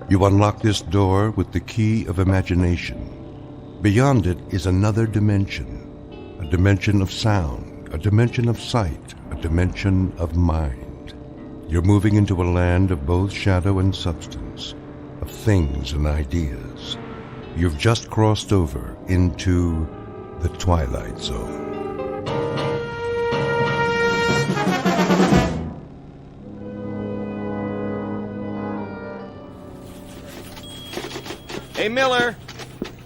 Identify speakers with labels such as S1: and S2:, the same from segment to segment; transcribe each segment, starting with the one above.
S1: You unlock this door with the key of imagination. Beyond it is another dimension, a dimension of sound, a dimension of sight, a dimension of mind. You're moving into a land of both shadow and substance, of things and ideas. You've just crossed over into the Twilight Zone.
S2: Hey, Miller.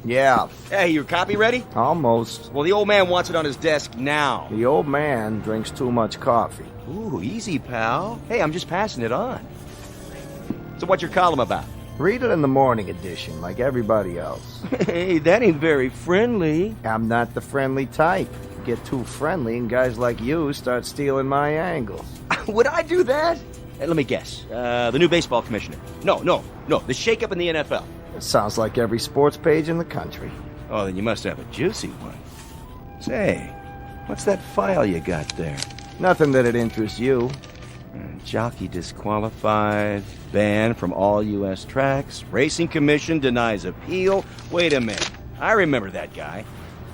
S3: Yeah.
S2: Hey, your copy ready?
S3: Almost.
S2: Well, the old man wants it on his desk now.
S3: The old man drinks too much coffee.
S2: Ooh, easy, pal. Hey, I'm just passing it on. So what's your column about?
S3: Read it in the morning edition, like everybody else.
S2: Hey, that ain't very friendly.
S3: I'm not the friendly type. You get too friendly and guys like you start stealing my angles.
S2: Would I do that? Hey, let me guess. The new baseball commissioner. No. The shakeup in the NFL.
S3: It sounds like every sports page in the country.
S2: Oh, then you must have a juicy one. Say, what's that file you got there?
S3: Nothing that'd interest you.
S2: Jockey disqualified, banned from all U.S. tracks, Racing Commission denies appeal. Wait a minute. I remember that guy.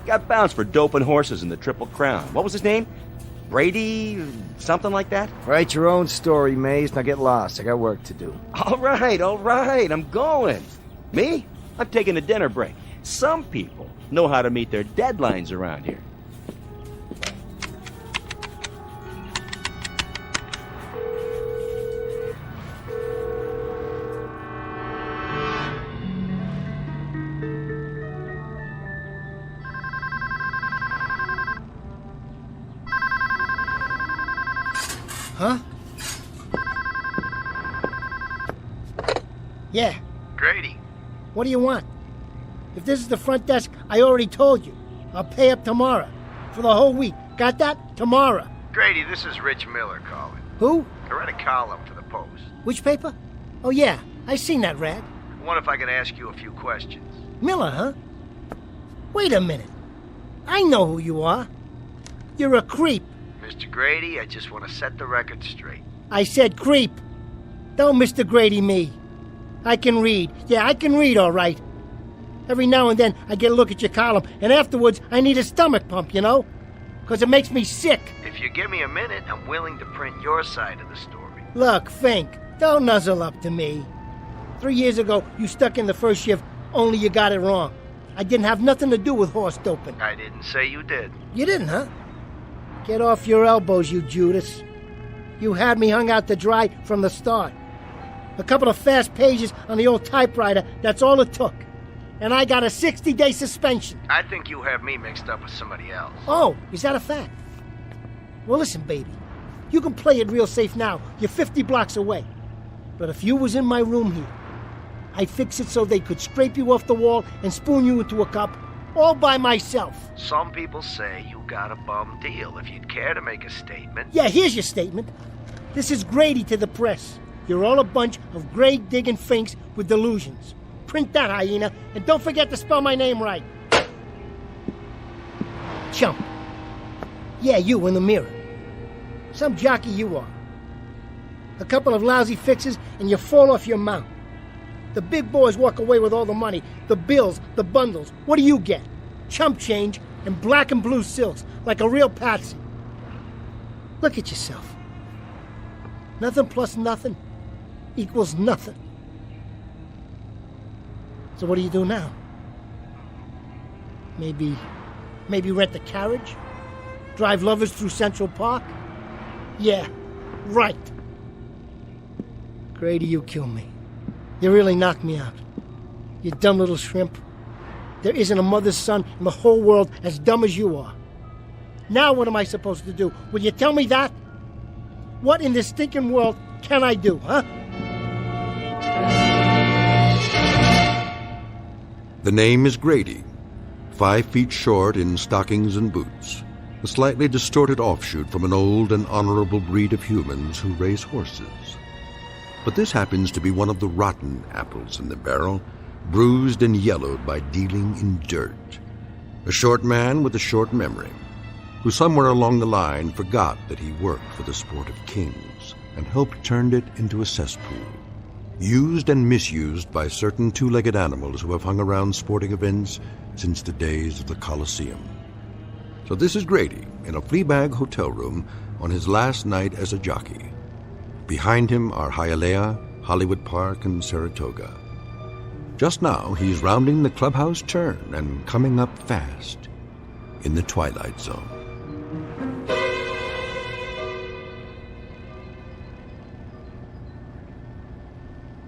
S2: Got bounced for doping horses in the Triple Crown. What was his name? Brady? Something like that?
S3: Write your own story, Maze. Now get lost. I got work to do.
S2: All right. I'm going. Me? I'm taking a dinner break. Some people know how to meet their deadlines around here.
S4: Huh? Yeah.
S3: Grady.
S4: What do you want? If this is the front desk, I already told you. I'll pay up tomorrow. For the whole week. Got that? Tomorrow.
S3: Grady, this is Rich Miller calling.
S4: Who?
S3: I read a column for the Post.
S4: Which paper? Oh, yeah. I seen that, Rad.
S3: I wonder if I could ask you a few questions.
S4: Miller, huh? Wait a minute. I know who you are. You're a creep.
S3: Mr. Grady, I just want to set the record straight.
S4: I said creep. Don't Mr. Grady me. I can read. Yeah, I can read, all right. Every now and then, I get a look at your column, and afterwards, I need a stomach pump, you know? Because it makes me sick.
S3: If you give me a minute, I'm willing to print your side of the story.
S4: Look, Fink, don't nuzzle up to me. 3 years ago, you stuck in the first shift, only you got it wrong. I didn't have nothing to do with horse doping.
S3: I didn't say you did.
S4: You didn't, huh? Get off your elbows, you Judas. You had me hung out to dry from the start. A couple of fast pages on the old typewriter, that's all it took. And I got a 60-day suspension.
S3: I think you have me mixed up with somebody else.
S4: Oh, is that a fact? Well, listen, baby. You can play it real safe now. You're 50 blocks away. But if you was in my room here, I'd fix it so they could scrape you off the wall and spoon you into a cup all by myself.
S3: Some people say you got a bum deal. If you'd care to make a statement.
S4: Yeah, here's your statement. This is Grady to the press. You're all a bunch of grave-digging finks with delusions. Print that, hyena, and don't forget to spell my name right. Chump. Yeah, you in the mirror. Some jockey you are. A couple of lousy fixes, and you fall off your mount. The big boys walk away with all the money, the bills, the bundles. What do you get? Chump change and black and blue silks, like a real patsy. Look at yourself. Nothing plus nothing equals nothing. So what do you do now? Maybe rent a carriage? Drive lovers through Central Park? Yeah, right. Grady, you kill me. You really knocked me out. You dumb little shrimp. There isn't a mother's son in the whole world as dumb as you are. Now what am I supposed to do? Will you tell me that? What in this stinking world can I do, huh?
S1: The name is Grady, 5 feet short in stockings and boots, a slightly distorted offshoot from an old and honorable breed of humans who raise horses. But this happens to be one of the rotten apples in the barrel, bruised and yellowed by dealing in dirt. A short man with a short memory, who somewhere along the line forgot that he worked for the sport of kings and hoped turned it into a cesspool. used and misused by certain two-legged animals who have hung around sporting events since the days of the Colosseum. So this is Grady in a Fleabag hotel room on his last night as a jockey. Behind him are Hialeah, Hollywood Park, and Saratoga. Just now, he's rounding the clubhouse turn and coming up fast in the Twilight Zone.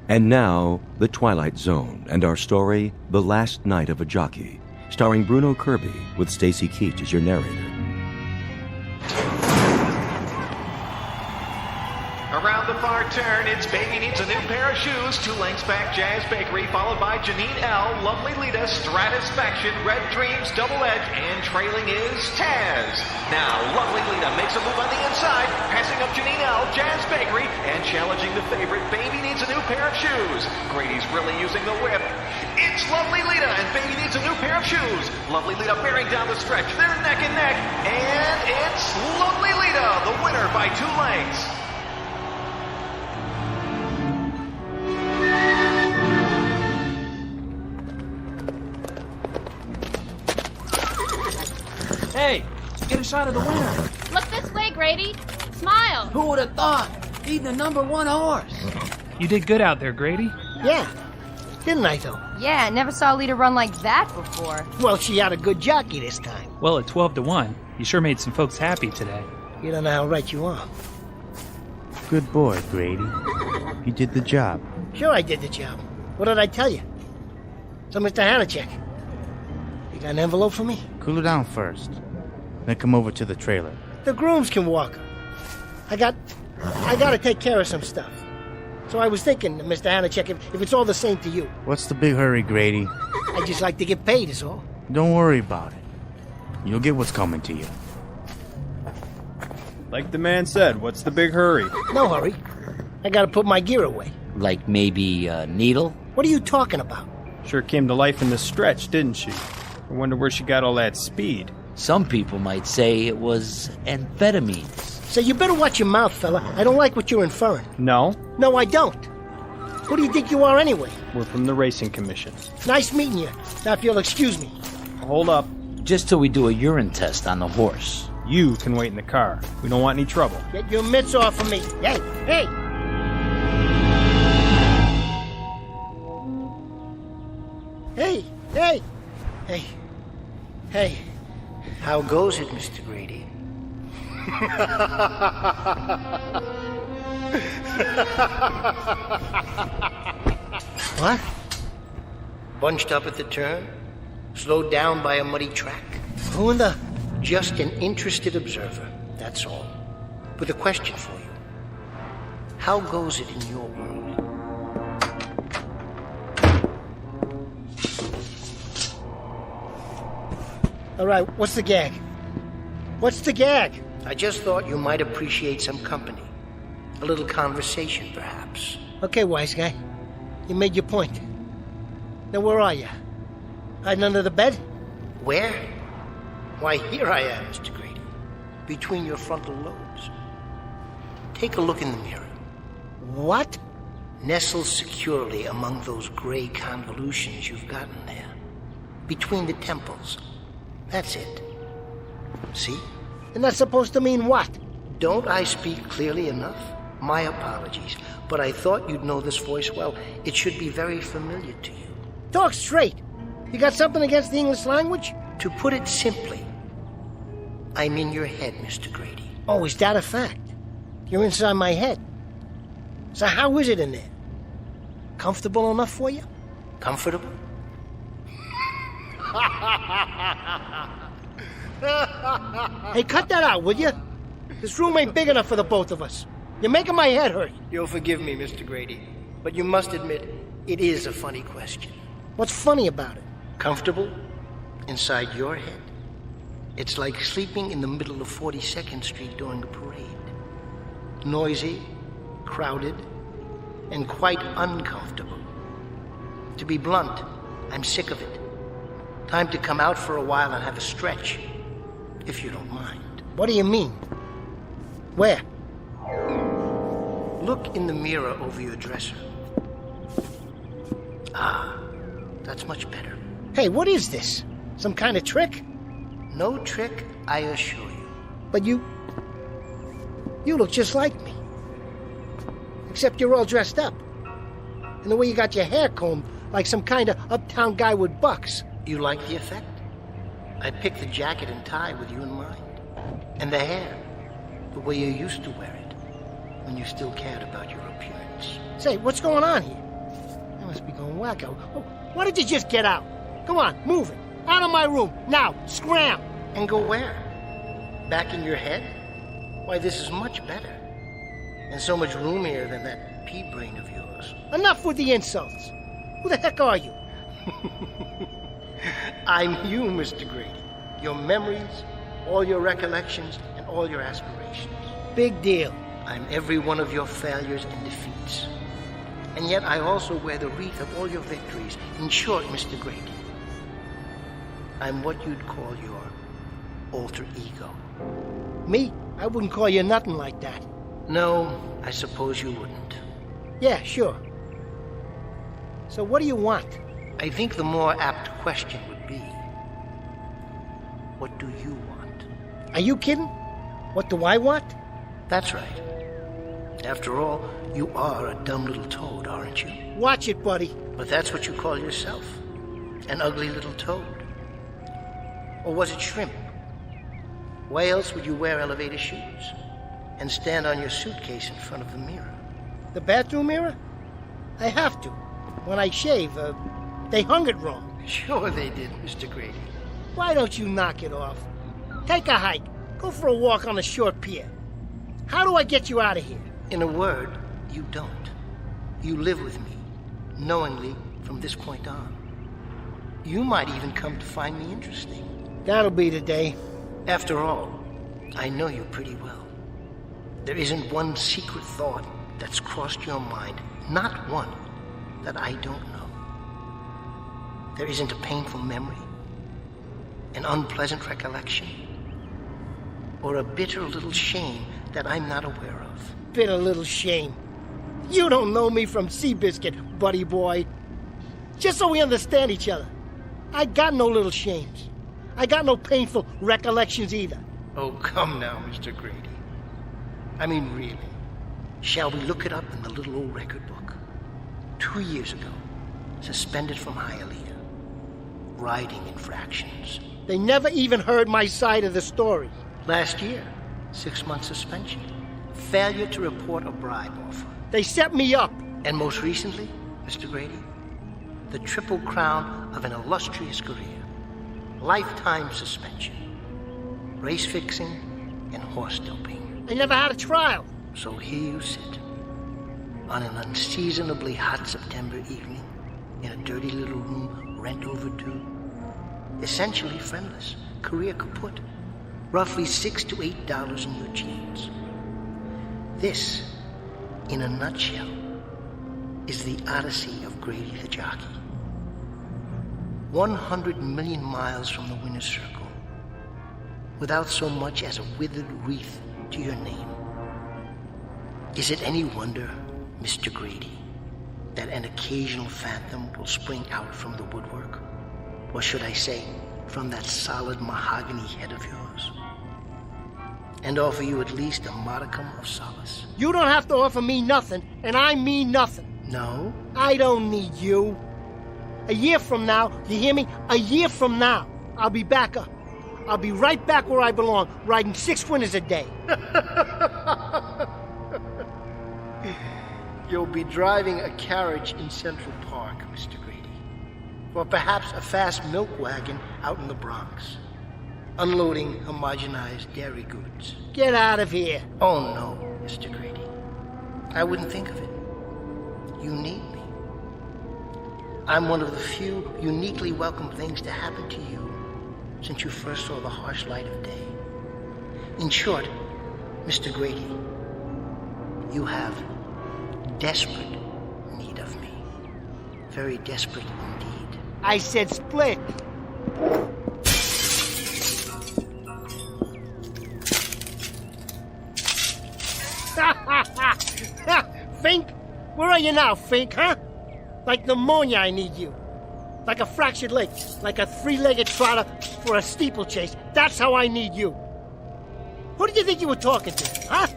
S2: And now, The Twilight Zone, and our story, The Last Night of a Jockey, starring Bruno Kirby, with Stacy Keach as your narrator.
S5: Around the far turn, it's Baby Needs a New Pair of Shoes, 2 lengths back Jazz Bakery, followed by Janine L, Lovely Lita, Stratisfaction, Red Dreams, Double Edge, and trailing is Taz. Now, Lovely Lita makes a move on the inside, passing up Janine L, Jazz Bakery, and challenging the favorite, Baby Needs a New Pair of Shoes. Grady's really using the whip. It's Lovely Lita, and Baby Needs a New Pair of Shoes. Lovely Lita bearing down the stretch. They're neck and neck, and it's Lovely Lita, the winner by 2 lengths.
S6: Hey, get a shot of the winner.
S7: Look this way, Grady. Smile.
S6: Who would have thought? Beating the #1 horse.
S8: You did good out there, Grady.
S4: Yeah. Didn't I, though?
S7: Yeah, I never saw a leader run like that before.
S4: Well, she had a good jockey this time.
S8: Well, at 12-1, you sure made some folks happy today.
S4: You don't know how right you are.
S3: Good boy, Grady. You did the job.
S4: Sure I did the job. What did I tell you? So, Mr. Hanachek, you got an envelope for me?
S9: Cool it down first. Then come over to the trailer.
S4: The grooms can walk her. I gotta take care of some stuff. So I was thinking, Mr. Hanachek, if it's all the same to you.
S9: What's the big hurry, Grady?
S4: I just like to get paid, is all.
S9: Don't worry about it. You'll get what's coming to you.
S10: Like the man said, what's the big hurry?
S4: No hurry. I gotta put my gear away.
S6: Like maybe a needle?
S4: What are you talking about?
S10: Sure came to life in the stretch, didn't she? I wonder where she got all that speed.
S6: Some people might say it was amphetamines.
S4: So you better watch your mouth, fella. I don't like what you're inferring.
S10: No,
S4: No, I don't. Who do you think you are anyway?
S10: we're from the Racing Commission.
S4: Nice meeting you. Now, if you'll excuse me.
S10: Hold up.
S6: Just till we do a urine test on the horse.
S10: You can wait in the car. We don't want any trouble.
S4: Get your mitts off of me. Hey, hey! Hey, hey! Hey, hey. How goes it, Mr. Grady? What? Bunched up at the turn? Slowed down by a muddy track? Who in the... Just an interested observer, that's all. With a question for you. How goes it in your world? All right, what's the gag? What's the gag? I just thought you might appreciate some company. A little conversation, perhaps. Okay, wise guy. You made your point. Now, where are you? Hiding under the bed? Where? Why, here I am, Mr. Grady. Between your frontal lobes. Take a look in the mirror. What? Nestled securely among those gray convolutions you've gotten there. Between the temples. That's it. See? And that's supposed to mean what? Don't I speak clearly enough? My apologies, but I thought you'd know this voice well. It should be very familiar to you. Talk straight. You got something against the English language? To put it simply, I'm in your head, Mr. Grady. Oh, is that a fact? You're inside my head. So how is it in there? Comfortable enough for you? Comfortable? Hey, cut that out, will you? This room ain't big enough for the both of us. You're making my head hurt. You'll forgive me, Mr. Grady, but you must admit, it is a funny question. What's funny about it? Comfortable? Inside your head? It's like sleeping in the middle of 42nd Street during a parade. Noisy, crowded, and quite uncomfortable. To be blunt, I'm sick of it. Time to come out for a while and have a stretch, if you don't mind. What do you mean? Where? Look in the mirror over your dresser.
S3: Ah, that's much better.
S4: Hey, what is this? Some kind of trick?
S3: No trick, I assure you.
S4: But you look just like me. Except you're all dressed up. And the way you got your hair combed like some kind of uptown guy with bucks.
S3: You like the effect? I picked the jacket and tie with you in mind. And the hair, the way you used to wear it, when you still cared about your appearance.
S4: Say, what's going on here? I must be going wacko. Oh, why did you just get out? Come on, move it. Out of my room, now, scram!
S3: And go where? Back in your head? Why, this is much better. And so much roomier than that pea brain of yours.
S4: Enough with the insults. Who the heck are you?
S3: I'm you, Mr. Grady. Your memories, all your recollections, and all your aspirations.
S4: Big deal.
S3: I'm every one of your failures and defeats. And yet I also wear the wreath of all your victories. In short, Mr. Grady, I'm what you'd call your alter ego.
S4: Me? I wouldn't call you nothing like that.
S3: No, I suppose you wouldn't.
S4: Yeah, sure. So what do you want?
S3: I think the more apt question would be, what do you want?
S4: Are you kidding? What do I want?
S3: That's right. After all, you are a dumb little toad, aren't you?
S4: Watch it, buddy.
S3: But that's what you call yourself. An ugly little toad. Or was it shrimp? Why else would you wear elevator shoes and stand on your suitcase in front of the mirror?
S4: The bathroom mirror? I have to. When I shave, they hung it wrong.
S3: Sure they did, Mr. Grady.
S4: Why don't you knock it off? Take a hike. Go for a walk on the short pier. How do I get you out of here?
S3: In a word, you don't. You live with me, knowingly from this point on. You might even come to find me interesting.
S4: That'll be the day.
S3: After all, I know you pretty well. There isn't one secret thought that's crossed your mind, not one, that I don't know. There isn't a painful memory, an unpleasant recollection, or a bitter little shame that I'm not aware of.
S4: Bitter little shame. You don't know me from Seabiscuit, buddy boy. Just so we understand each other, I got no little shames. I got no painful recollections either.
S3: Oh, come now, Mr. Grady. I mean, really. Shall we look it up in the little old record book? 2 years ago, suspended from Hialeah. Riding infractions.
S4: They never even heard my side of the story.
S3: Last year, 6-month suspension. Failure to report a bribe offer.
S4: They set me up.
S3: And most recently, Mr. Grady, the triple crown of an illustrious career. Lifetime suspension. Race fixing and horse doping.
S4: I never had a trial.
S3: So here you sit, on an unseasonably hot September evening, in a dirty little room rent overdue, essentially friendless, career kaput, roughly $6 to $8 in your jeans. This, in a nutshell, is the odyssey of Grady the Jockey. 100 million miles from the winner's circle, without so much as a withered wreath to your name. Is it any wonder, Mr. Grady, that an occasional phantom will spring out from the woodwork? Or should I say, from that solid mahogany head of yours? And offer you at least a modicum of solace.
S4: You don't have to offer me nothing, and I mean nothing.
S3: No?
S4: I don't need you. A year from now, you hear me? A year from now, I'll be back up. I'll be right back where I belong, riding 6 winters a day.
S3: You'll be driving a carriage in Central Park, Mr. Grady. Or perhaps a fast milk wagon out in the Bronx, unloading homogenized dairy goods.
S4: Get out of here.
S3: Oh, no, Mr. Grady. I wouldn't think of it. You need me. I'm one of the few uniquely welcome things to happen to you since you first saw the harsh light of day. In short, Mr. Grady, you have desperate need of me. Very desperate indeed.
S4: I said split. Fink? Where are you now, Fink, huh? Like pneumonia, I need you. Like a fractured leg, like a three-legged trotter for a steeplechase. That's how I need you. Who did you think you were talking to, huh?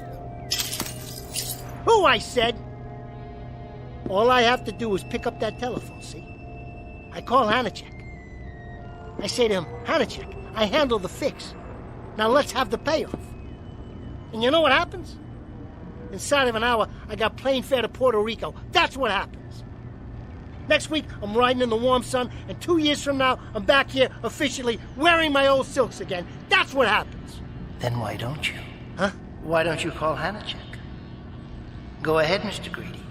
S4: Who, I said? All I have to do is pick up that telephone, see? I call Hanachek. I say to him, Hanachek, I handle the fix. Now let's have the payoff. And you know what happens? Inside of an hour, I got plane fare to Puerto Rico. That's what happens. Next week, I'm riding in the warm sun, and 2 years from now, I'm back here officially wearing my old silks again. That's what happens.
S3: Then why don't you?
S4: Huh?
S3: Why don't you call Hanachek? Go ahead, Mr. Grady.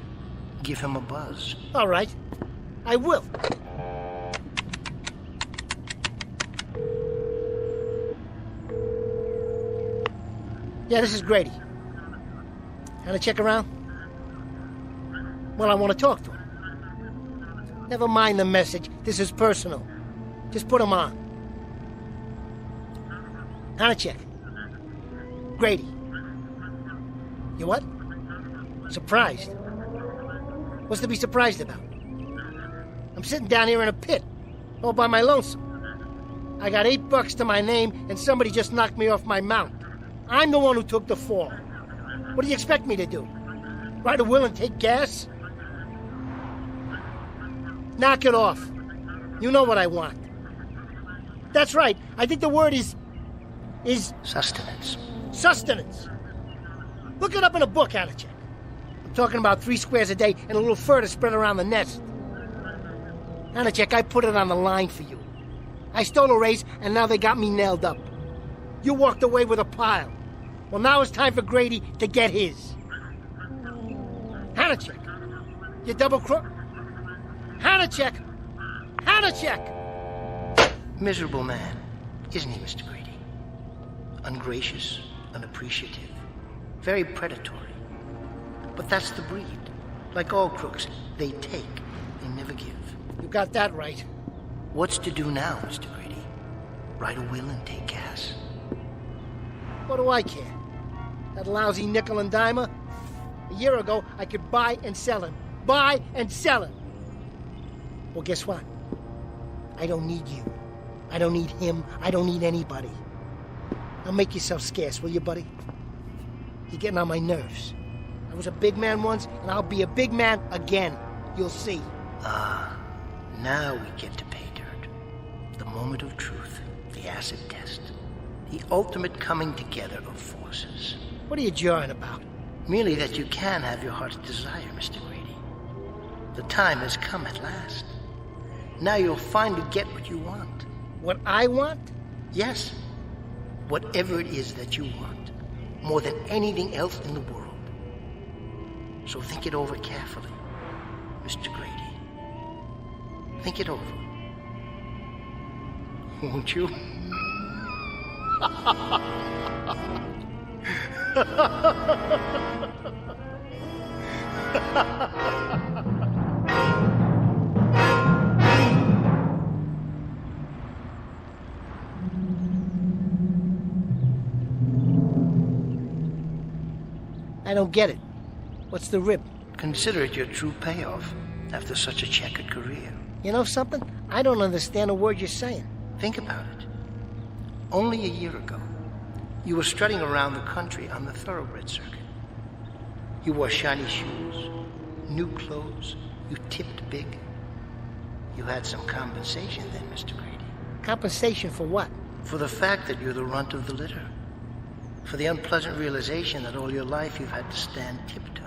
S3: Give him a buzz.
S4: All right. I will. Yeah, this is Grady. Hanachek around? Well, I want to talk to him. Never mind the message. This is personal. Just put him on. Hanachek. Grady. You what? Surprised? What's to be surprised about? I'm sitting down here in a pit, all by my lonesome. I got $8 to my name, and somebody just knocked me off my mount. I'm the one who took the fall. What do you expect me to do? Write a will and take gas? Knock it off. You know what I want. That's right. I think the word is...
S3: Sustenance.
S4: Sustenance. Look it up in a book, Hanachek. I'm talking about 3 squares a day and a little fur to spread around the nest. Hanachek, I put it on the line for you. I stole a raise, and now they got me nailed up. You walked away with a pile. Well, now it's time for Grady to get his. Hanachek, you double-crook... Hanachek! Hanachek!
S3: Miserable man, isn't he, Mr. Grady? Ungracious, unappreciative, very predatory. But that's the breed. Like all crooks, they take, they never give.
S4: You got that right.
S3: What's to do now, Mr. Grady? Write a will and take gas?
S4: What do I care? That lousy nickel and dimer? A year ago, I could buy and sell him. Buy and sell him. Well, guess what? I don't need you. I don't need him. I don't need anybody. Now make yourself scarce, will you, buddy? You're getting on my nerves. I was a big man once, and I'll be a big man again. You'll see.
S3: Ah, now we get to pay dirt. The moment of truth, the acid test. The ultimate coming together of forces.
S4: What are you jawing about?
S3: Merely that you can have your heart's desire, Mr. Grady. The time has come at last. Now you'll finally get what you want.
S4: What I want?
S3: Yes. Whatever it is that you want. More than anything else in the world. So think it over carefully, Mr. Grady. Think it over. Won't you?
S4: I don't get it. What's the rib?
S3: Consider it your true payoff after such a checkered career.
S4: You know something? I don't understand a word you're saying.
S3: Think about it. Only a year ago, you were strutting around the country on the thoroughbred circuit. You wore shiny shoes, new clothes, you tipped big. You had some compensation then, Mr. Grady.
S4: Compensation for what?
S3: For the fact that you're the runt of the litter. For the unpleasant realization that all your life you've had to stand tiptoe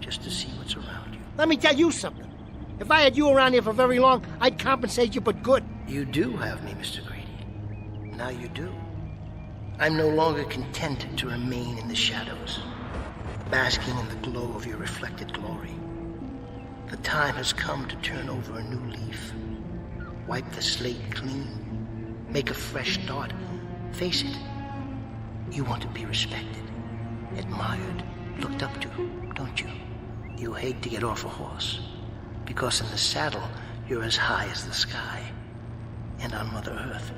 S3: just to see what's around you.
S4: Let me tell you something. If I had you around here for very long, I'd compensate you, but good.
S3: You do have me, Mr. Grady. Now you do. I'm no longer content to remain in the shadows, basking in the glow of your reflected glory. The time has come to turn over a new leaf, wipe the slate clean, make a fresh start. Face it, you want to be respected, admired, looked up to, don't you? You hate to get off a horse, because in the saddle, you're as high as the sky. And on Mother Earth,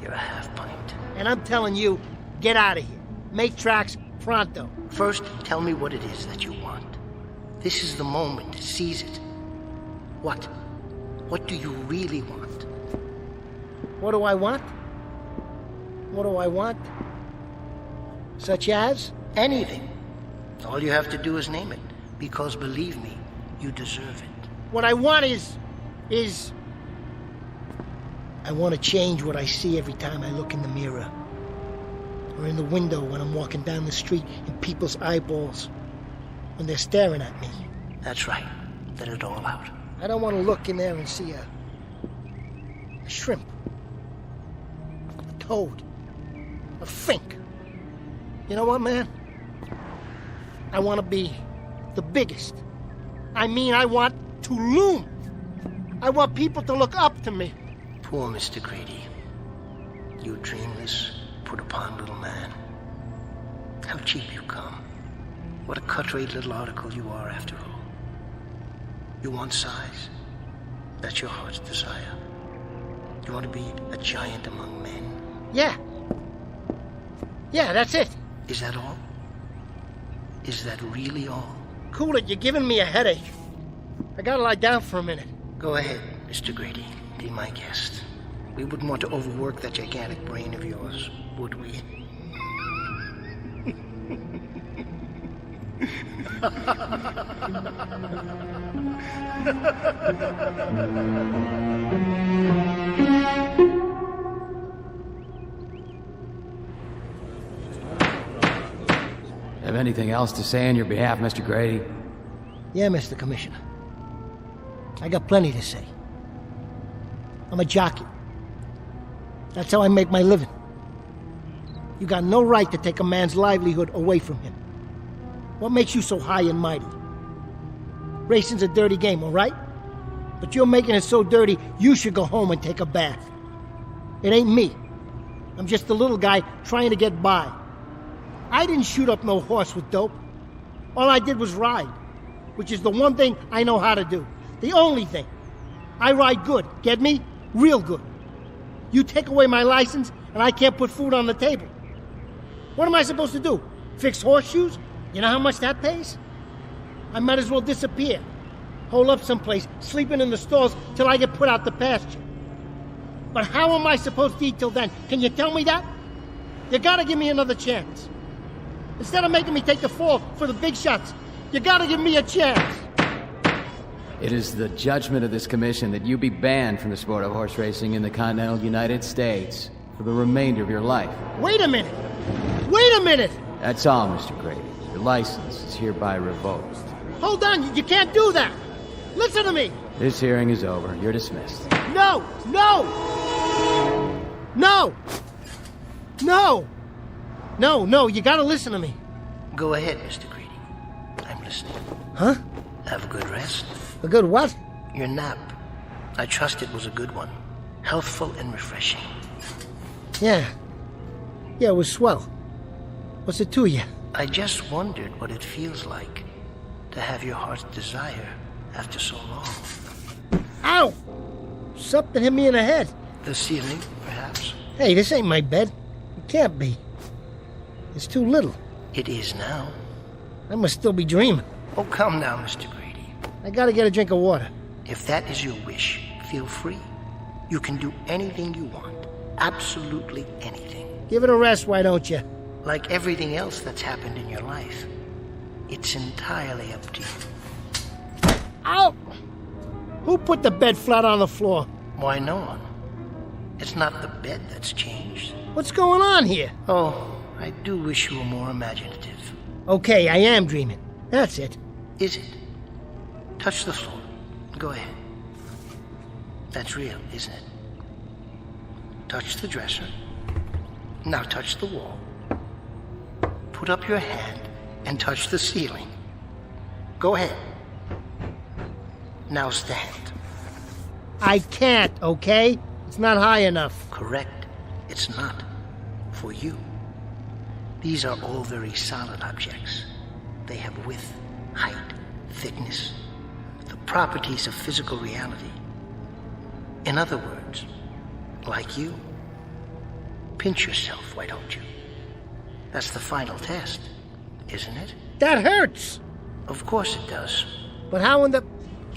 S3: you're a half pint.
S4: And I'm telling you, get out of here. Make tracks pronto.
S3: First, tell me what it is that you want. This is the moment. Seize it. What? What do you really want?
S4: What do I want? What do I want? Such as?
S3: Anything. All you have to do is name it. Because believe me, you deserve it.
S4: What I want is... I want to change what I see every time I look in the mirror. Or in the window when I'm walking down the street in people's eyeballs. When they're staring at me.
S3: That's right. Let it all out.
S4: I don't want to look in there and see a shrimp. A toad. A fink. You know what, man? I want to be the biggest. I mean, I want to loom. I want people to look up to me.
S3: Poor Mr. Grady. You dreamless, put-upon little man. How cheap you come. What a cut-rate little article you are, after all. You want size? That's your heart's desire. You want to be a giant among men?
S4: Yeah. Yeah, that's it.
S3: Is that all? Is that really all?
S4: Cool it, you're giving me a headache. I gotta lie down for a minute.
S3: Go ahead, Mr. Grady. Be my guest. We wouldn't want to overwork that gigantic brain of yours, would we?
S11: Have anything else to say on your behalf, Mr. Grady?
S4: Yeah, Mr. Commissioner. I got plenty to say. I'm a jockey. That's how I make my living. You got no right to take a man's livelihood away from him. What makes you so high and mighty? Racing's a dirty game, all right? But you're making it so dirty, you should go home and take a bath. It ain't me. I'm just a little guy trying to get by. I didn't shoot up no horse with dope. All I did was ride, which is the one thing I know how to do. The only thing. I ride good, get me? Real good. You take away my license, and I can't put food on the table. What am I supposed to do? Fix horseshoes? You know how much that pays? I might as well disappear. Hole up someplace, sleeping in the stalls till I get put out the pasture. But how am I supposed to eat till then? Can you tell me that? You gotta give me another chance. Instead of making me take the fall for the big shots, you gotta give me a chance.
S11: It is the judgment of this commission that you be banned from the sport of horse racing in the continental United States for the remainder of your life.
S4: Wait a minute! Wait a minute!
S11: That's all, Mr. Grady. Your license is hereby revoked.
S4: Hold on, you can't do that! Listen to me!
S11: This hearing is over. You're dismissed.
S4: No! No! No! No! No, you gotta listen to me.
S3: Go ahead, Mr. Grady. I'm listening.
S4: Huh?
S3: Have a good rest.
S4: A good what?
S3: Your nap. I trust it was a good one. Healthful and refreshing.
S4: Yeah, it was swell. What's it to you?
S3: I just wondered what it feels like to have your heart's desire after so long.
S4: Ow! Something hit me in the head.
S3: The ceiling, perhaps?
S4: Hey, this ain't my bed. It can't be. It's too little.
S3: It is now.
S4: I must still be dreaming.
S3: Oh, come now, Mr. Grady.
S4: I gotta get a drink of water.
S3: If that is your wish, feel free. You can do anything you want. Absolutely anything.
S4: Give it a rest, why don't you?
S3: Like everything else that's happened in your life, it's entirely up to you.
S4: Ow! Who put the bed flat on the floor?
S3: Why, no one. It's not the bed that's changed.
S4: What's going on here?
S3: Oh, I do wish you were more imaginative.
S4: Okay, I am dreaming. That's it.
S3: Is it? Touch the floor. Go ahead. That's real, isn't it? Touch the dresser. Now touch the wall. Put up your hand and touch the ceiling. Go ahead. Now stand.
S4: I can't, okay? It's not high enough.
S3: Correct. It's not. For you. These are all very solid objects. They have width, height, thickness, the properties of physical reality. In other words, like you. Pinch yourself, why don't you? That's the final test, isn't it?
S4: That hurts!
S3: Of course it does.
S4: But how in the...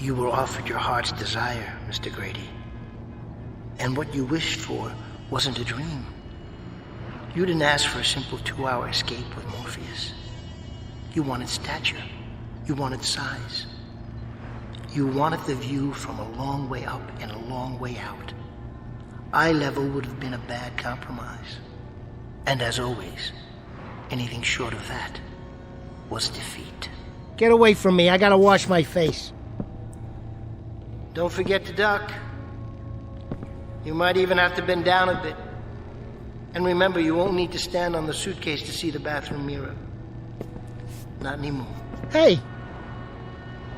S3: You were offered your heart's desire, Mr. Grady. And what you wished for wasn't a dream. You didn't ask for a simple 2-hour escape with Morpheus. You wanted stature. You wanted size. You wanted the view from a long way up and a long way out. Eye level would have been a bad compromise. And as always, anything short of that was defeat.
S4: Get away from me. I gotta wash my face.
S3: Don't forget to duck. You might even have to bend down a bit. And remember, you won't need to stand on the suitcase to see the bathroom mirror. Not anymore.
S4: Hey!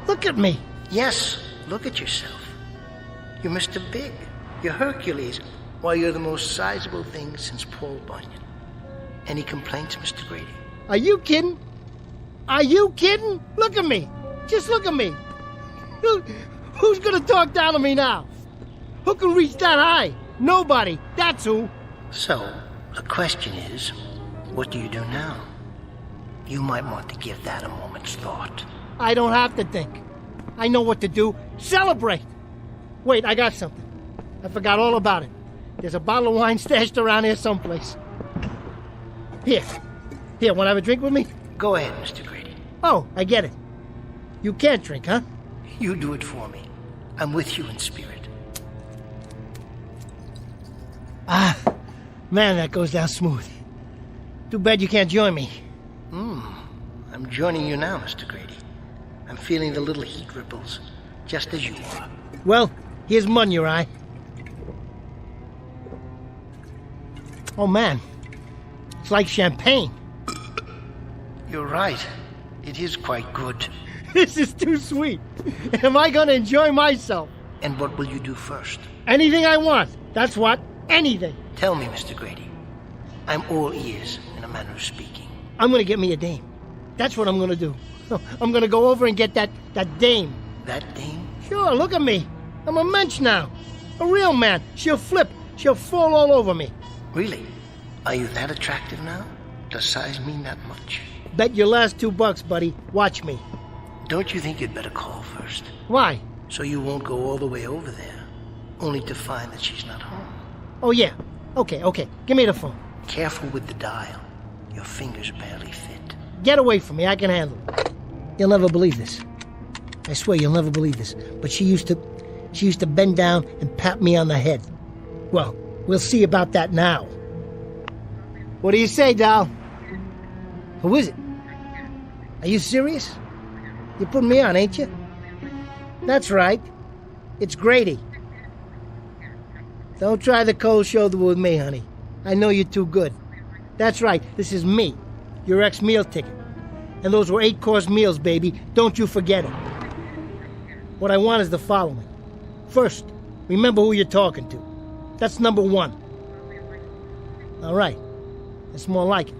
S4: Look at me!
S3: Yes, look at yourself. You're Mr. Big. You're Hercules, while you're the most sizable thing since Paul Bunyan. Any complaints, Mr. Grady?
S4: Are you kidding? Are you kidding? Look at me! Just look at me! Who's gonna talk down to me now? Who can reach that high? Nobody. That's who.
S3: So, the question is, what do you do now? You might want to give that a moment's thought.
S4: I don't have to think. I know what to do. Celebrate! Wait, I got something. I forgot all about it. There's a bottle of wine stashed around here someplace. Here, want to have a drink with me?
S3: Go ahead, Mr. Grady.
S4: Oh, I get it. You can't drink, huh?
S3: You do it for me. I'm with you in spirit.
S4: Ah, man, that goes down smooth. Too bad you can't join me.
S3: I'm joining you now, Mr. Grady. I'm feeling the little heat ripples, just as you are.
S4: Well, here's mud in your eye. Oh, man. It's like champagne.
S3: You're right. It is quite good.
S4: This is too sweet. Am I going to enjoy myself?
S3: And what will you do first?
S4: Anything I want. That's what. Anything.
S3: Tell me, Mr. Grady. I'm all ears, in a manner of speaking.
S4: I'm going to get me a dame. That's what I'm going to do. I'm going to go over and get that dame.
S3: That dame?
S4: Sure, look at me. I'm a mensch now. A real man. She'll flip. She'll fall all over me.
S3: Really? Are you that attractive now? Does size mean that much?
S4: Bet your last $2, buddy. Watch me.
S3: Don't you think you'd better call first?
S4: Why?
S3: So you won't go all the way over there, only to find that she's not home.
S4: Oh, yeah. Okay. Give me the phone.
S3: Careful with the dial. Your fingers barely fit.
S4: Get away from me. I can handle it. You'll never believe this. I swear you'll never believe this. But she used to bend down and pat me on the head. Well, we'll see about that now. What do you say, doll? Who is it? Are you serious? You're putting me on, ain't you? That's right. It's Grady. Don't try the cold shoulder with me, honey. I know you're too good. That's right. This is me, your ex-meal ticket. And those were 8-course meals, baby. Don't you forget it. What I want is the following. First, remember who you're talking to. That's number 1. All right. That's more like it.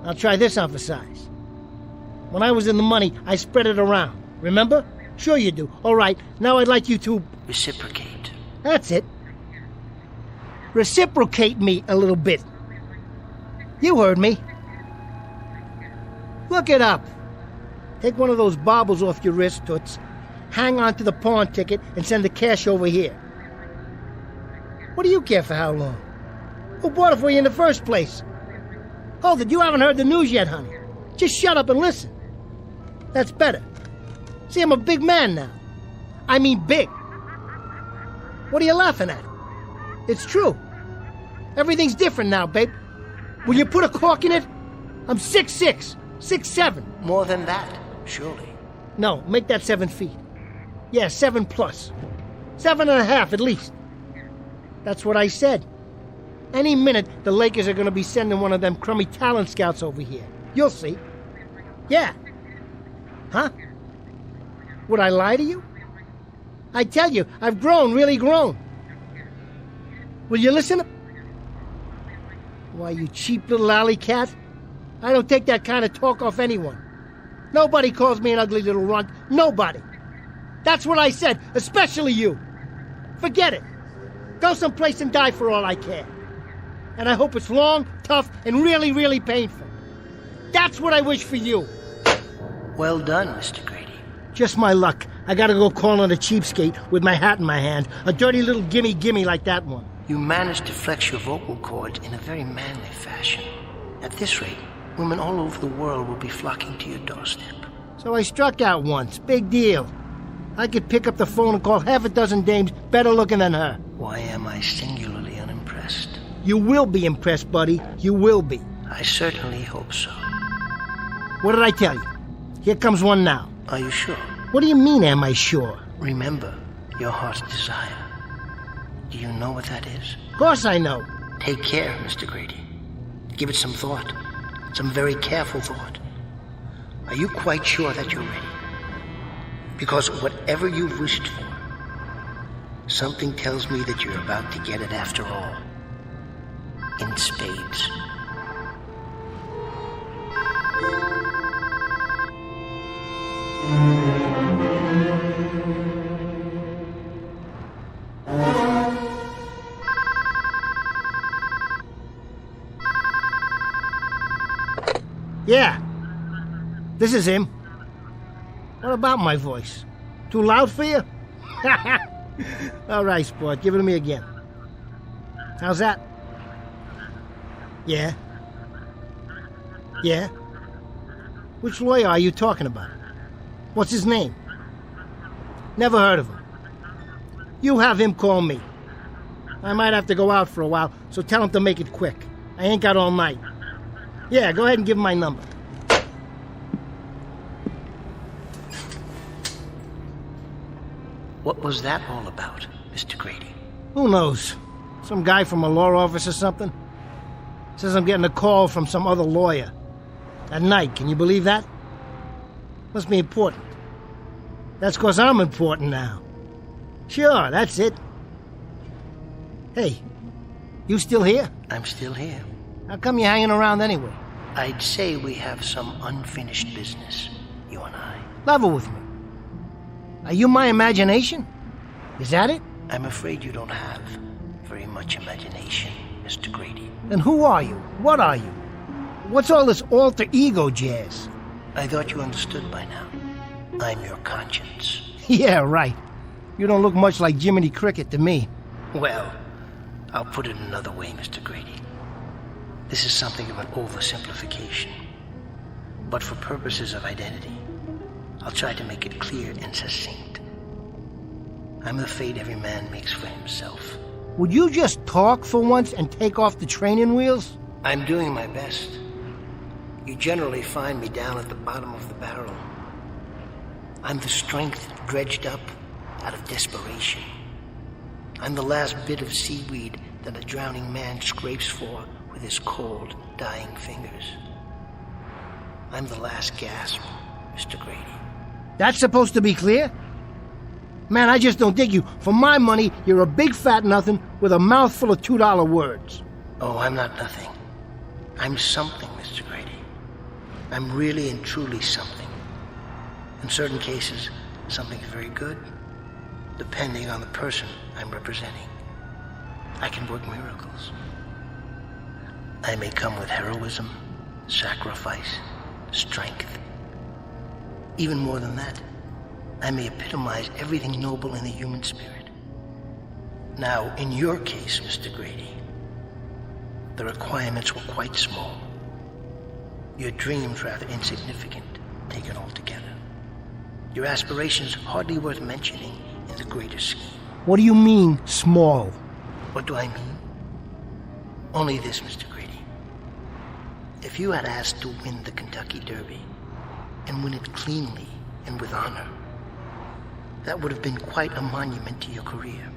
S4: I'll try this on for size. When I was in the money, I spread it around. Remember? Sure you do. All right. Now I'd like you to...
S3: reciprocate.
S4: That's it. Reciprocate me a little bit. You heard me. Look it up. Take one of those baubles off your wrist, Toots. Hang on to the pawn ticket and send the cash over here. What do you care for how long? Who bought it for you in the first place? Hold it, you haven't heard the news yet, honey. Just shut up and listen. That's better. See, I'm a big man now. I mean big. What are you laughing at? It's true. Everything's different now, babe. Will you put a cork in it? I'm 6'6", 6'7".
S3: More than that, surely.
S4: No, make that 7 feet. Yeah, 7+. 7.5 at least. That's what I said. Any minute, the Lakers are going to be sending one of them crummy talent scouts over here. You'll see. Yeah. Huh? Would I lie to you? I tell you, I've grown, really grown. Will you listen? Why, you cheap little alley cat. I don't take that kind of talk off anyone. Nobody calls me an ugly little runt. Nobody. That's what I said, especially you. Forget it. Go someplace and die for all I care. And I hope it's long, tough, and really, really painful. That's what I wish for you.
S3: Well done, Mr. Grady.
S4: Just my luck. I gotta go call on a cheapskate with my hat in my hand. A dirty little gimme like that one.
S3: You managed to flex your vocal cords in a very manly fashion. At this rate, women all over the world will be flocking to your doorstep.
S4: So I struck out once. Big deal. I could pick up the phone and call half a dozen dames better looking than her.
S3: Why am I singularly unimpressed?
S4: You will be impressed, buddy. You will be.
S3: I certainly hope so.
S4: What did I tell you? Here comes one now.
S3: Are you sure?
S4: What do you mean, am I sure?
S3: Remember your heart's desire. Do you know what that is?
S4: Of course I know.
S3: Take care, Mr. Grady. Give it some thought. Some very careful thought. Are you quite sure that you're ready? Because whatever you've wished for, something tells me that you're about to get it after all. In spades.
S4: Yeah. This is him. What about my voice? Too loud for you? All right, sport. Give it to me again. How's that? Yeah? Yeah? Which lawyer are you talking about? What's his name? Never heard of him. You have him call me. I might have to go out for a while, so tell him to make it quick. I ain't got all night. Yeah, go ahead and give him my number.
S3: What was that all about, Mr. Grady?
S4: Who knows? Some guy from a law office or something? Says I'm getting a call from some other lawyer. At night, can you believe that? Must be important. That's 'cause I'm important now. Sure, that's it. Hey, you still here?
S3: I'm still here.
S4: How come you're hanging around anyway?
S3: I'd say we have some unfinished business, you and I.
S4: Level with me. Are you my imagination? Is that it?
S3: I'm afraid you don't have very much imagination, Mr. Grady.
S4: Then who are you? What are you? What's all this alter ego jazz?
S3: I thought you understood by now. I'm your conscience.
S4: Yeah, right. You don't look much like Jiminy Cricket to me.
S3: Well, I'll put it another way, Mr. Grady. This is something of an oversimplification. But for purposes of identity, I'll try to make it clear and succinct. I'm the fate every man makes for himself.
S4: Would you just talk for once and take off the training wheels?
S3: I'm doing my best. You generally find me down at the bottom of the barrel. I'm the strength dredged up out of desperation. I'm the last bit of seaweed that a drowning man scrapes for with his cold, dying fingers. I'm the last gasp, Mr. Grady.
S4: That's supposed to be clear? Man, I just don't dig you. For my money, you're a big fat nothing with a mouthful of $2 words.
S3: Oh, I'm not nothing. I'm something, Mr. Grady. I'm really and truly something. In certain cases, something very good, depending on the person I'm representing. I can work miracles. I may come with heroism, sacrifice, strength. Even more than that, I may epitomize everything noble in the human spirit. Now, in your case, Mr. Grady, the requirements were quite small. Your dreams rather insignificant, taken all together. Your aspirations hardly worth mentioning in the greater scheme.
S4: What do you mean, small?
S3: What do I mean? Only this, Mr. Grady. If you had asked to win the Kentucky Derby, and win it cleanly and with honor, that would have been quite a monument to your career.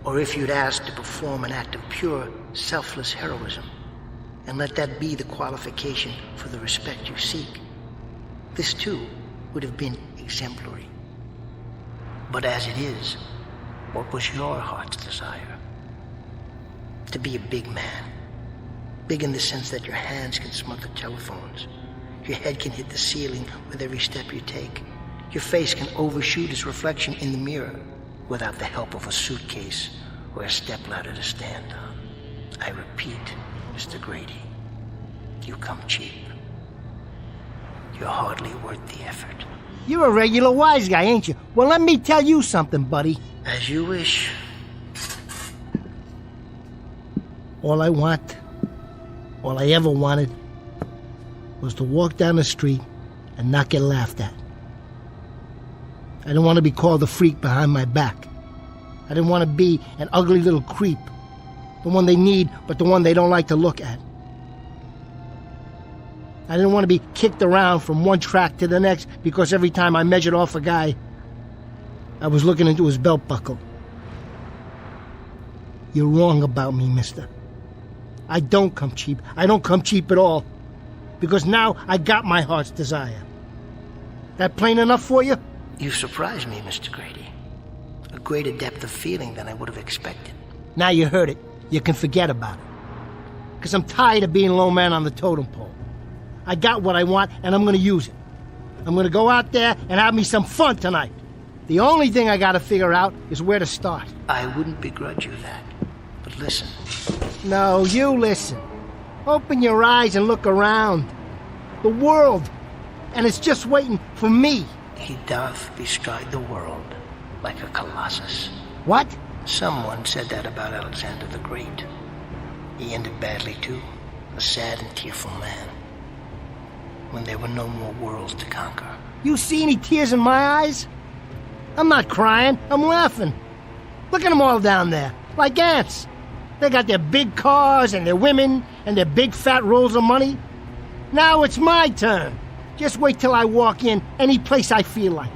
S3: Or if you'd asked to perform an act of pure, selfless heroism, and let that be the qualification for the respect you seek, this too would have been exemplary. But as it is, what was your heart's desire? To be a big man. Big in the sense that your hands can smother telephones. Your head can hit the ceiling with every step you take. Your face can overshoot its reflection in the mirror without the help of a suitcase or a stepladder to stand on. I repeat, Mr. Grady, you come cheap. You're hardly worth the effort.
S4: You're a regular wise guy, ain't you? Well, let me tell you something, buddy.
S3: As you wish.
S4: All I want, all I ever wanted, was to walk down the street and not get laughed at. I didn't want to be called a freak behind my back. I didn't want to be an ugly little creep. The one they need, but the one they don't like to look at. I didn't want to be kicked around from one track to the next because every time I measured off a guy, I was looking into his belt buckle. You're wrong about me, mister. I don't come cheap. I don't come cheap at all. Because now I got my heart's desire. That plain enough for you?
S3: You surprised me, Mr. Grady. A greater depth of feeling than I would have expected.
S4: Now you heard it. You can forget about it. Because I'm tired of being low man on the totem pole. I got what I want, and I'm going to use it. I'm going to go out there and have me some fun tonight. The only thing I got to figure out is where to start.
S3: I wouldn't begrudge you that. But listen.
S4: No, you listen. Open your eyes and look around. The world. And it's just waiting for me.
S3: He doth bestride the world like a colossus.
S4: What?
S3: Someone said that about Alexander the Great. He ended badly too. A sad and tearful man. When there were no more worlds to conquer.
S4: You see any tears in my eyes? I'm not crying. I'm laughing. Look at them all down there. Like ants. They got their big cars and their women and their big fat rolls of money. Now it's my turn. Just wait till I walk in any place I feel like.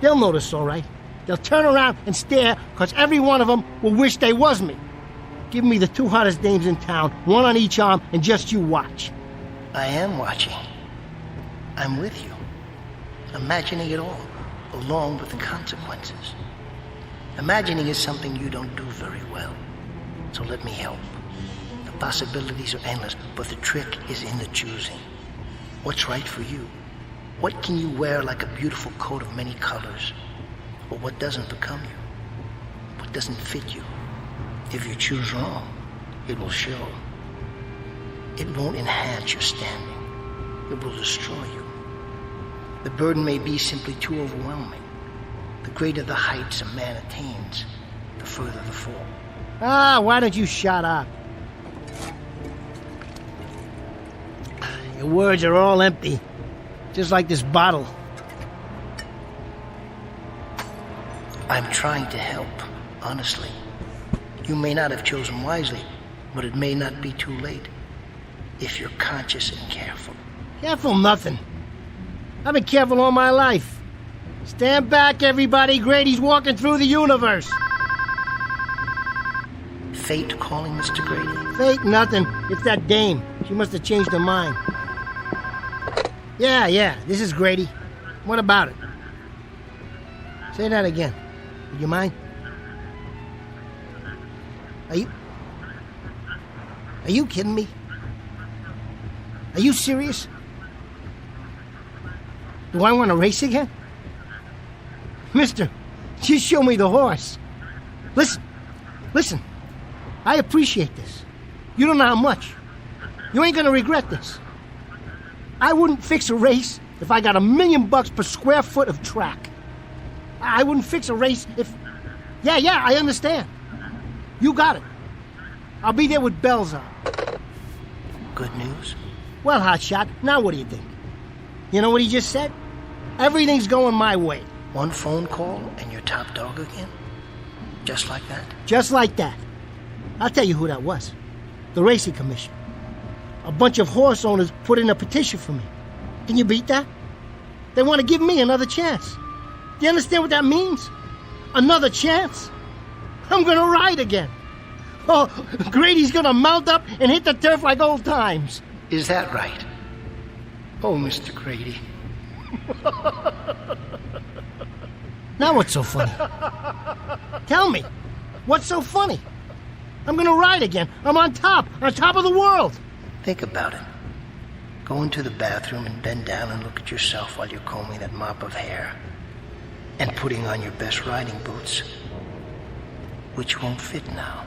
S4: They'll notice, all right. They'll turn around and stare, because every one of them will wish they was me. Give me the two hottest dames in town, one on each arm, and just you watch.
S3: I am watching. I'm with you. Imagining it all, along with the consequences. Imagining is something you don't do very well. So let me help. The possibilities are endless, but the trick is in the choosing. What's right for you? What can you wear like a beautiful coat of many colors? Or what doesn't become you? What doesn't fit you? If you choose wrong, it will show. It won't enhance your standing. It will destroy you. The burden may be simply too overwhelming. The greater the heights a man attains, the further the fall.
S4: Ah, why don't you shut up? Your words are all empty. Just like this bottle.
S3: I'm trying to help, honestly. You may not have chosen wisely, but it may not be too late. If you're conscious and careful.
S4: Careful nothing. I've been careful all my life. Stand back, everybody. Grady's walking through the universe.
S3: Fate calling, Mr. Grady?
S4: Fate nothing. It's that dame. She must have changed her mind. Yeah, this is Grady. What about it? Say that again. Would you mind? Are you kidding me? Are you serious? Do I want to race again? Mister, just show me the horse. Listen. I appreciate this. You don't know how much. You ain't gonna regret this. I wouldn't fix a race if I got $1 million per square foot of track. I wouldn't fix a race if... Yeah, I understand. You got it. I'll be there with bells on.
S3: Good news?
S4: Well, hotshot, now what do you think? You know what he just said? Everything's going my way.
S3: One phone call and you're top dog again? Just like that?
S4: Just like that. I'll tell you who that was. The Racing Commission. A bunch of horse owners put in a petition for me. Can you beat that? They want to give me another chance. Do you understand what that means? Another chance? I'm gonna ride again. Oh, Grady's gonna mount up and hit the turf like old times.
S3: Is that right? Oh, Mr. Grady.
S4: Now what's so funny? Tell me, what's so funny? I'm gonna ride again. I'm on top of the world.
S3: Think about it. Go into the bathroom and bend down and look at yourself while you're combing that mop of hair. And putting on your best riding boots. Which won't fit now.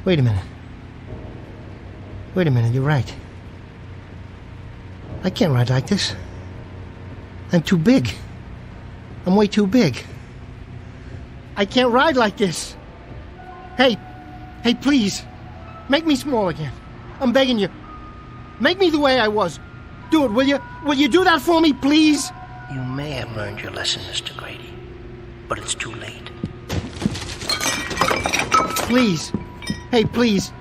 S4: Wait a minute, you're right. I can't ride like this. I'm too big. I'm way too big. I can't ride like this. Hey, please. Make me small again. I'm begging you. Make me the way I was. Do it, will you? Will you do that for me, please?
S3: You may have learned your lesson, Mr. Grady, but it's too late.
S4: Please. Hey, please.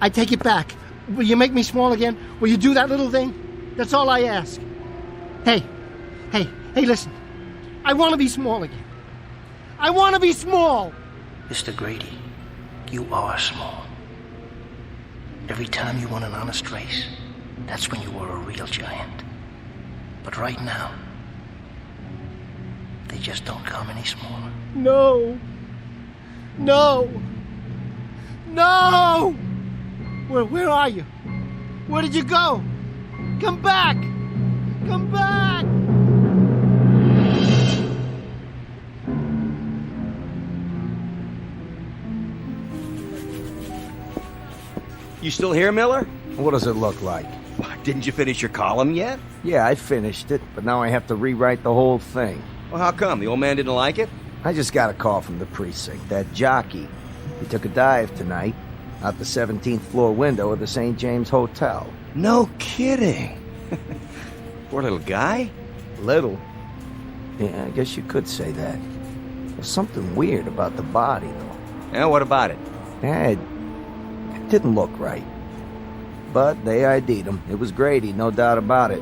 S4: I take it back. Will you make me small again? Will you do that little thing? That's all I ask. Hey, listen. I want to be small again. I want to be small!
S3: Mr. Grady, you are small. Every time you won an honest race, that's when you were a real giant. But right now, they just don't come any smaller.
S4: No! Where are you? Where did you go? Come back! Come back!
S2: You still here, Miller?
S12: What does it look like?
S2: Didn't you finish your column yet?
S12: Yeah, I finished it, but now I have to rewrite the whole thing.
S2: Well, how come? The old man didn't like it?
S12: I just got a call from the precinct. That Jockey. He took a dive tonight out the 17th floor window of the St. James Hotel.
S2: No kidding. Poor little guy?
S12: Little? Yeah, I guess you could say that. There's something weird about the body, though.
S2: Yeah, what about it?
S12: Yeah, it didn't look right. But they ID'd him. It was Grady, no doubt about it.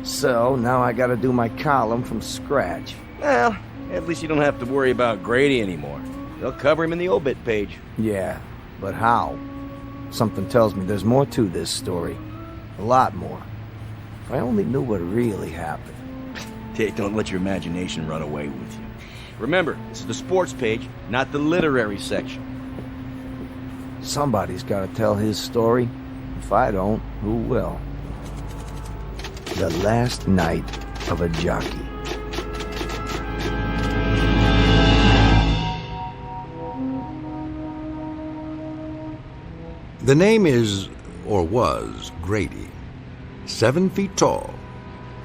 S12: So, now I gotta do my column from scratch.
S2: Well, at least you don't have to worry about Grady anymore. They'll cover him in the obit page.
S12: Yeah, but how? Something tells me there's more to this story. A lot more. If I only knew what really happened.
S2: Hey, don't let your imagination run away with you. Remember, this is the sports page, not the literary section.
S12: Somebody's gotta tell his story. If I don't, who will? The Last Night of a Jockey.
S1: The name is, or was, Grady. 7 feet tall.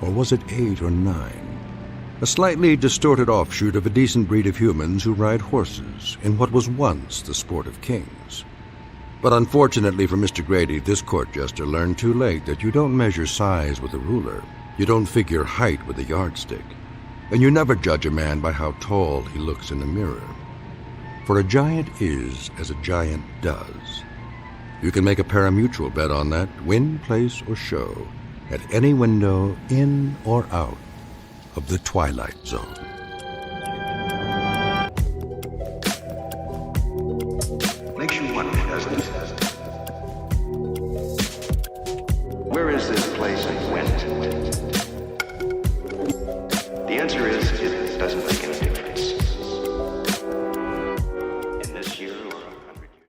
S1: Or was it 8 or 9? A slightly distorted offshoot of a decent breed of humans who ride horses in what was once the sport of kings. But unfortunately for Mr. Grady, this court jester learned too late that you don't measure size with a ruler, you don't figure height with a yardstick, and you never judge a man by how tall he looks in a mirror. For a giant is as a giant does. You can make a parimutuel bet on that, win, place, or show, at any window in or out of the Twilight Zone.